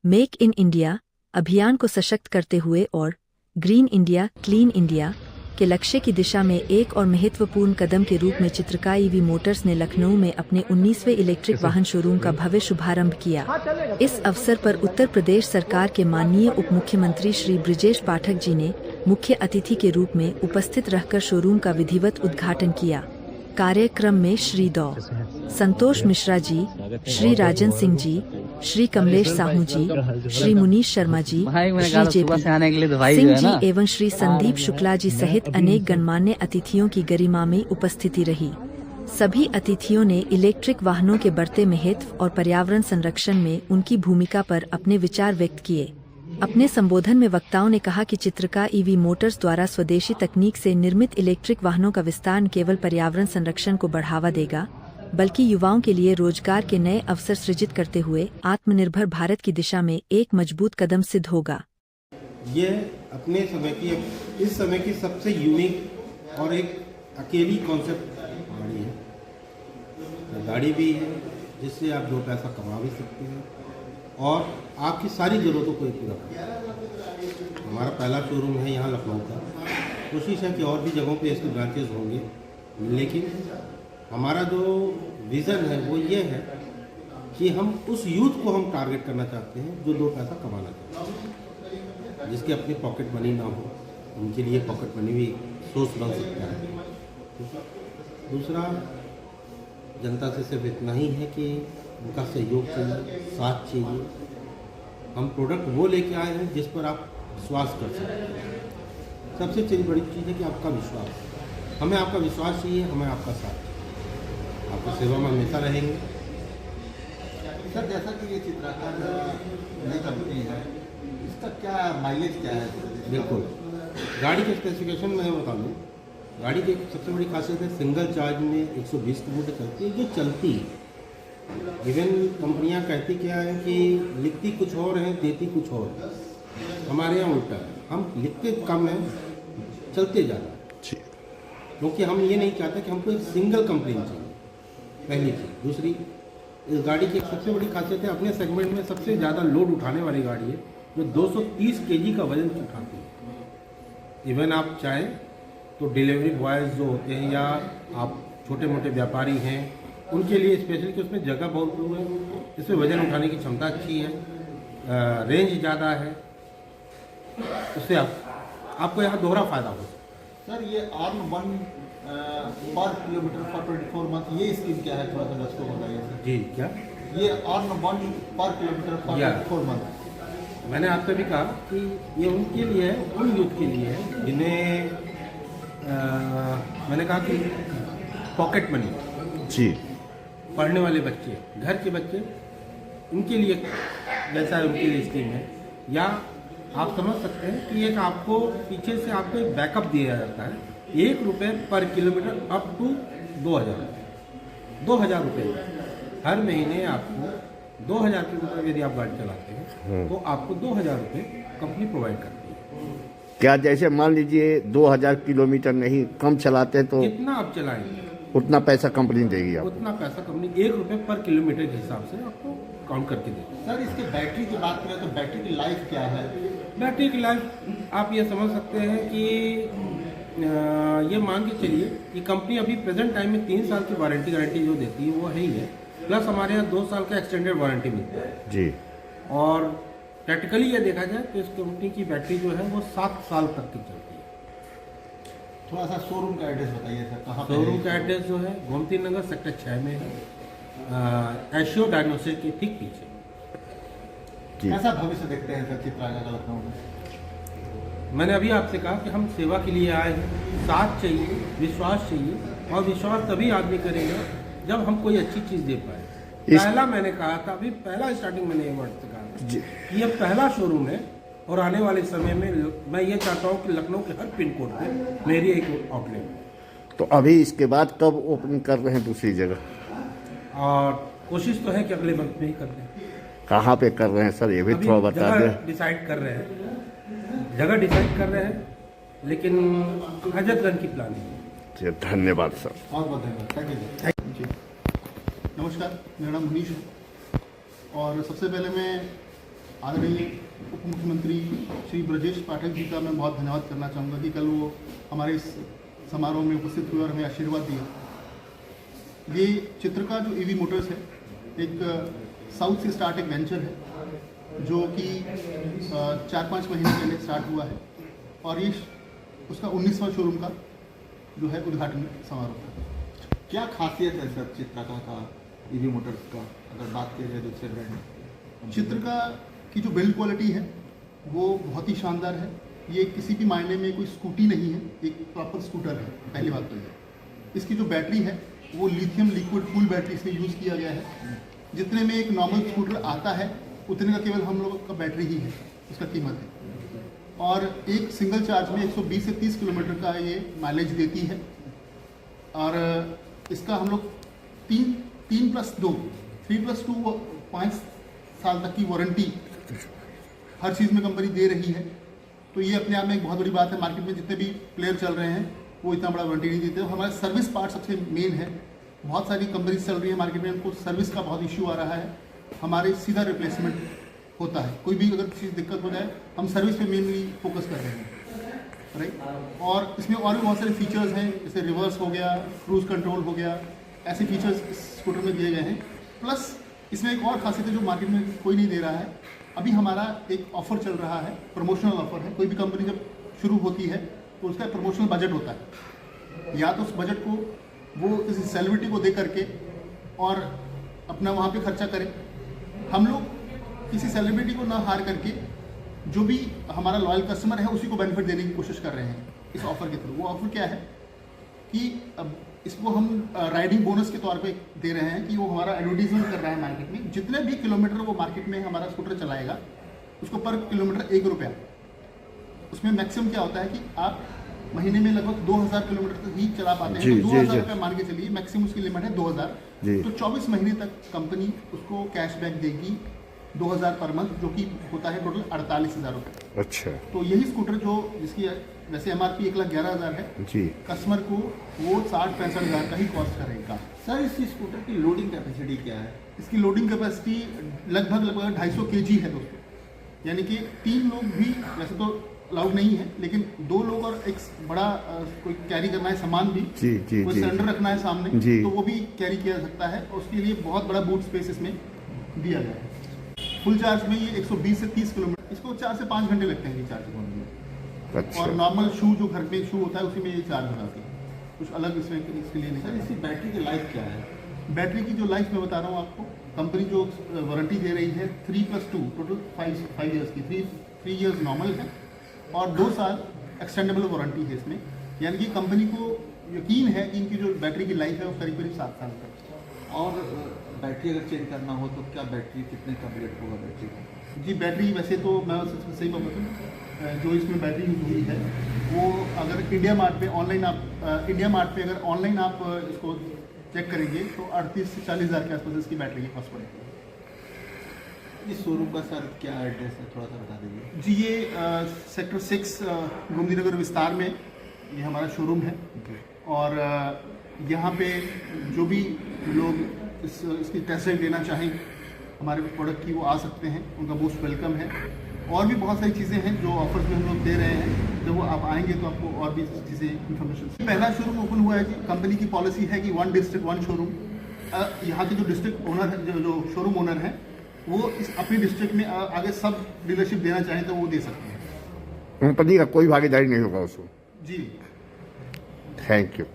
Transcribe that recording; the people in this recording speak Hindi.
मेक इन इंडिया अभियान को सशक्त करते हुए और ग्रीन इंडिया क्लीन इंडिया के लक्ष्य की दिशा में एक और महत्वपूर्ण कदम के रूप में चित्रका ईवी मोटर्स ने लखनऊ में अपने 19वें इलेक्ट्रिक वाहन शोरूम का भव्य शुभारंभ किया। इस अवसर पर उत्तर प्रदेश सरकार के माननीय उप मुख्यमंत्री श्री ब्रिजेश पाठक जी ने मुख्य अतिथि के रूप में उपस्थित रहकर शोरूम का विधिवत उद्घाटन किया। कार्यक्रम में श्री डॉ. संतोष मिश्रा जी, श्री राजन सिंह जी, श्री कमलेश साहू जी, श्री मुनीश शर्मा जी, श्री जेपी सिंह जी एवं श्री संदीप शुक्ला जी सहित अनेक गणमान्य अतिथियों की गरिमामयी उपस्थिति रही। सभी अतिथियों ने इलेक्ट्रिक वाहनों के बढ़ते महत्व और पर्यावरण संरक्षण में उनकी भूमिका पर अपने विचार व्यक्त किए। अपने संबोधन में वक्ताओं ने कहा कि चित्रका ईवी मोटर्स द्वारा स्वदेशी तकनीक से निर्मित इलेक्ट्रिक वाहनों का विस्तार न केवल पर्यावरण संरक्षण को बढ़ावा देगा, बल्कि युवाओं के लिए रोजगार के नए अवसर सृजित करते हुए आत्मनिर्भर भारत की दिशा में एक मजबूत कदम सिद्ध होगा। ये अपने समय की इस समय की सबसे यूनिक और एक अकेली कॉन्सेप्ट गाड़ी है। गाड़ी भी है जिससे आप दो पैसा कमा भी सकते हैं और आपकी सारी ज़रूरतों को पूरा करता। हमारा पहला शोरूम है यहाँ लखनऊ का। कोशिश है कि और भी जगहों पे इसके ब्रांचेज होंगे, लेकिन हमारा जो विज़न है वो ये है कि हम उस यूथ को हम टारगेट करना चाहते हैं जो दो पैसा कमाना चाहते हैं, जिसके अपनी पॉकेट मनी ना हो, उनके लिए पॉकेट मनी भी सोर्स बन सकता है। दूसरा, जनता से सिर्फ इतना ही है कि उनका सहयोग चाहिए, साथ चाहिए। हम प्रोडक्ट वो लेके आए हैं जिस पर आप विश्वास कर सकते हैं। सबसे बड़ी चीज़ है कि आपका विश्वास। हमें आपका विश्वास चाहिए, हमें आपका साथ चाहिए। आपकी सेवा में हमेशा रहेंगे। सर, जैसा कि ये चित्रका नई कंपनी है, इसका क्या माइलेज क्या है? बिल्कुल, गाड़ी के स्पेसिफिकेशन में बता दूँ, गाड़ी की सबसे बड़ी खासियत है सिंगल चार्ज में 120 किलोमीटर चलती है, जो चलती है। इवन कंपनियां कहती क्या है कि लिखती कुछ और है, देती कुछ और है। हमारे यहाँ उल्टा है, हम लिखते कम है, चलते ज़्यादा है। क्योंकि हम ये नहीं चाहते कि हमको एक सिंगल कंप्लेन चाहिए, पहली चीज़। दूसरी, इस गाड़ी की एक सबसे बड़ी खासियत है, अपने सेगमेंट में सबसे ज़्यादा लोड उठाने वाली गाड़ी है, जो 230 kg का वजन उठाती है। इवन आप चाहें तो डिलीवरी बॉयज़ जो होते हैं या आप छोटे मोटे व्यापारी हैं, उनके लिए स्पेशली कि उसमें जगह बहुत है, इसमें वजन उठाने की क्षमता अच्छी है, रेंज ज़्यादा है, उससे आपको यहाँ दोहरा फायदा हो। सर, ये अर्न 1 पर किलोमीटर फॉर 24 मंथ, ये स्कीम क्या है? थोड़ा सा दर्शकों को बताइए सर। जी, क्या ये अर्न 1 पर किलोमीटर फॉर 24 मंथ? मैंने आपसे भी कहा कि ये उनके लिए है, उन यूथ के लिए है जिन्हें मैंने कहा कि पॉकेट मनी जी, पढ़ने वाले बच्चे, घर के बच्चे, उनके लिए जैसा उनके लिए स्कीम है। या आप समझ सकते हैं कि एक आपको पीछे से आपको एक बैकअप दिया जाता है, 1 रुपये पर किलोमीटर अप टू 2000 रुपये हर महीने आपको 2000 किलोमीटर यदि आप गाड़ी चलाते हैं तो आपको 2000 रुपये कंपनी प्रोवाइड करती है। क्या जैसे मान लीजिए 2000 किलोमीटर नहीं कम चलाते हैं तो कितना आप चलाएंगे उतना पैसा कंपनी देगी आपको? उतना पैसा कंपनी 1 रुपये पर किलोमीटर के हिसाब से आपको काउंट करके देगी। सर, इसके बैटरी की बात करें तो बैटरी की लाइफ क्या है? बैटरी की लाइफ आप ये समझ सकते हैं कि ये मान के चलिए कि कंपनी अभी प्रेजेंट टाइम में 3 साल की वारंटी गारंटी जो देती है वो है ही है, प्लस हमारे यहाँ 2 साल का एक्सटेंडेड वारंटी मिलता है जी। और प्रैक्टिकली ये देखा जाए तो इस कंपनी की बैटरी जो है वो 7 साल तक की चलती है। थोड़ा सा शोरूम का एड्रेस बताइए सर, कहाँ पे? शोरूम का एड्रेस जो है गोमती नगर सेक्टर 6 में है, एशियो डायग्नोस्टिक के ठीक पीछे। कैसा भविष्य देखते हैं सर चित्रका का लखनऊ में? मैंने अभी आपसे कहा कि हम सेवा के लिए आए हैं, साथ चाहिए, विश्वास चाहिए, और विश्वास तभी आदमी करेगा जब हम कोई अच्छी चीज़ दे पाए। पहला मैंने कहा था, अभी पहला स्टार्टिंग मैंने ये वर्ड से कहा कि ये पहला शोरूम है और आने वाले समय में मैं ये चाहता हूँ कि लखनऊ के हर पिन कोड पे मेरी एक आउटलेट है। तो अभी इसके बाद कब ओपन कर रहे हैं दूसरी जगह? और कोशिश तो है कि अगले मंथ में ही कर दें। कहाँ पे कर रहे हैं सर, ये भी थोड़ा बता दें। डिसाइड कर रहे हैं, जगह डिसाइड कर रहे हैं, लेकिन हजरतगंज की प्लानिंग है। धन्यवाद सर। बहुत बहुत धन्यवाद। Thank you. नमस्कार, मेरा नाम मुनीश है और सबसे पहले मैं आदरणीय उप मुख्यमंत्री श्री ब्रजेश पाठक जी का मैं बहुत धन्यवाद करना चाहूँगा कि कल वो हमारे इस समारोह में उपस्थित हुए और हमें आशीर्वाद दिया। ये चित्रका जो ईवी मोटर्स है, एक साउथ से स्टार्ट एक वेंचर है जो कि 4-5 महीने पहले स्टार्ट हुआ है और ये उसका 19वां शोरूम का जो है उद्घाटन समारोह था। क्या खासियत है सर चित्रका का ईवी मोटर्स का, अगर बात की जाए दूसरे ब्रांड? चित्रका की जो बिल्ड क्वालिटी है वो बहुत ही शानदार है। ये किसी भी मायने में कोई स्कूटी नहीं है, एक प्रॉपर स्कूटर है। पहली बात तो ये। इसकी जो बैटरी है वो लिथियम लिक्विड कूल बैटरी इसमें यूज़ किया गया है। जितने में एक नॉर्मल स्कूटर आता है उतने का केवल हम लोगों का बैटरी ही है, उसका कीमत है। और एक सिंगल चार्ज में 120 से 30 किलोमीटर का ये माइलेज देती है। और इसका हम लोग 3+2 5 साल तक की वारंटी हर चीज़ में कंपनी दे रही है। तो ये अपने आप में एक बहुत बड़ी बात है। मार्केट में जितने भी प्लेयर चल रहे हैं वो इतना बड़ा वारंटी नहीं देते। हमारा सर्विस पार्ट सबसे मेन है। बहुत सारी कंपनीज चल रही है मार्केट में, उनको सर्विस का बहुत इश्यू आ रहा है। हमारे सीधा रिप्लेसमेंट होता है। कोई भी अगर किसी दिक्कत हो जाए हम सर्विस पे मेनली फोकस कर रहे हैं, राइट। और इसमें और भी बहुत सारे फीचर्स हैं, जैसे रिवर्स हो गया, क्रूज कंट्रोल हो गया, ऐसे फीचर्स इस स्कूटर में दिए गए हैं। प्लस इसमें एक और खासियत है जो मार्केट में कोई नहीं दे रहा है। अभी हमारा एक ऑफर चल रहा है, प्रमोशनल ऑफर है। कोई भी कंपनी जब शुरू होती है तो उसका प्रमोशनल बजट होता है। या तो उस बजट को वो किसी सेलिब्रिटी को दे करके और अपना वहाँ पे खर्चा करें। हम लोग किसी सेलिब्रिटी को ना हार करके जो भी हमारा लॉयल कस्टमर है उसी को बेनिफिट देने की कोशिश कर रहे हैं इस ऑफ़र के थ्रू। वो ऑफ़र क्या है कि अब इसको हम राइडिंग बोनस के तौर पे दे रहे हैं कि वो हमारा एडवर्टीजमेंट कर रहा है मार्केट में। जितने भी किलोमीटर वो मार्केट में हमारा स्कूटर चलाएगा उसको पर किलोमीटर 1 रुपया। उसमें मैक्सिमम क्या होता है कि आप महीने में लगभग 2000 किलोमीटर तक ही चला पाते हैं। तो 2000 रुपये मान के चलिए, मैक्सिमम उसकी लिमिट है 2000। तो 24 महीने तक कंपनी उसको कैशबैक देगी 2000 पर मंथ, जो कि होता है टोटल 48,000 रुपये। अच्छा। तो यही स्कूटर जो जिसकी वैसे MRP 1,11,000 है जी, कस्टमर को वो 60-65,000 का ही कॉस्ट करेगा। सर इस स्कूटर की लोडिंग कैपेसिटी क्या है? इसकी लोडिंग कैपेसिटी लगभग 250 kg है दोस्तों। यानी कि 3 लोग भी वैसे तो अलाउड नहीं है, लेकिन 2 लोग और एक बड़ा कोई कैरी करना है सामान भी, कोई सिलेंडर रखना है सामने तो वो भी कैरी किया जा सकता है। और उसके लिए बहुत बड़ा बूट स्पेस इसमें दिया गया है। फुल चार्ज में ये 120 से 30 किलोमीटर, इसको 4 से 5 घंटे लगते हैं रिचार्ज होने में। अच्छा। और नॉर्मल शू जो घर पे शू होता है उसी में ये चार्ज हो जाती है, कुछ अलग इसमें इसके लिए नहीं। सर इसकी बैटरी की लाइफ क्या है? बैटरी की जो लाइफ मैं बता रहा हूँ आपको, कंपनी जो वारंटी दे रही है 3+2 टोटल 5 ईयर्स की। 3 ईयर्स नॉर्मल है और 2 साल एक्सटेंडेबल वारंटी है इसमें। यानी कि कंपनी को यकीन है कि इनकी जो बैटरी की लाइफ है वो करीब 7 साल तक। और बैटरी अगर चेंज करना हो तो क्या बैटरी कितने का बजट होगा बैटरी का? जी बैटरी वैसे तो मैं सही बताऊँ, जो इसमें बैटरी यूज हुई है वो अगर इंडिया मार्ट पे ऑनलाइन आप अगर ऑनलाइन आप इसको चेक करेंगे तो 38 से 40 हज़ार के आसपास इसकी बैटरी की कॉस्ट पड़ेगी। इस शोरूम का सर क्या एड्रेस है, थोड़ा सा बता दीजिए। जी ये सेक्टर 6 गोमती नगर विस्तार में ये हमारा शोरूम है। और यहाँ पे जो भी लोग इसकी टेस्ट ड्राइव लेना चाहें हमारे प्रोडक्ट की, वो आ सकते हैं, उनका मोस्ट वेलकम है। और भी बहुत सारी चीज़ें हैं जो ऑफर्स में हम लोग दे रहे हैं। जब वो आप आएंगे तो आपको और भी चीज़ें इन्फॉर्मेशन। पहला शोरूम ओपन हुआ है जी, कंपनी की पॉलिसी है कि 1 डिस्ट्रिक्ट 1 शोरूम। यहाँ के जो डिस्ट्रिक्ट ओनर है, जो शोरूम ओनर हैं, वो इस अपनी डिस्ट्रिक्ट में आगे सब डीलरशिप देना चाहें तो वो दे सकते हैं। कंपनी का कोई भागीदारी नहीं होगा उसको? जी। Thank you.